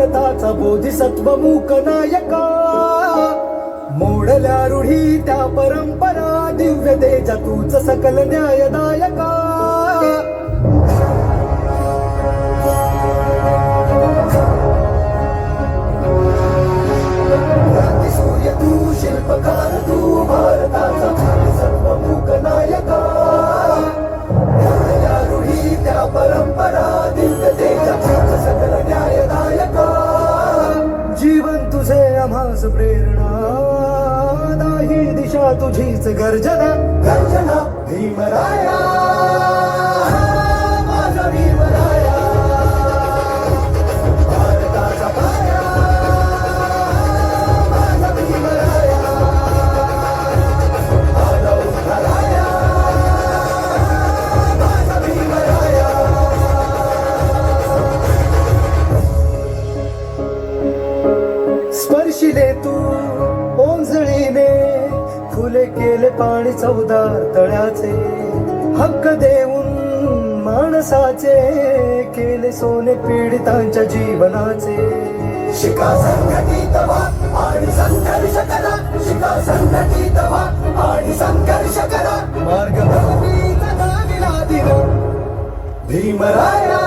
भारताचा बोधिसत्व मूक नायका, मोडल्या रूढी त्या परंपरा, दिव्य तेजा तूच सकल न्यायदायका. क्रांती सूर्य तू, शिल्पकार तू, भारताचा बोधिसत्व मूक नायका, मोडल्या रूढी त्या परंपरा, दिव्य तेजा तूच सकल न्यायदायका. जीवन तुझे आम्हास प्रेरणा, दाही दिशा तुझीच गर्जना, गर्जना भीमराया, माझा भीमराया, भारताचा पाया, माझा भीमराया, आला उठराया, माझा भीमराया. स्पर्शिले तू ओंजळीने, फुले केले पाणी चौदार तळ्याचे, हक्क देऊन माणसाचे, केले सोने पीडितांच्या जीवनाचे. शिका संघटित व्हा आणि संघर्ष करा, शिका संघटित व्हा आणि संघर्ष करा, मार्ग भूमीचा दिला दिला भीमराया.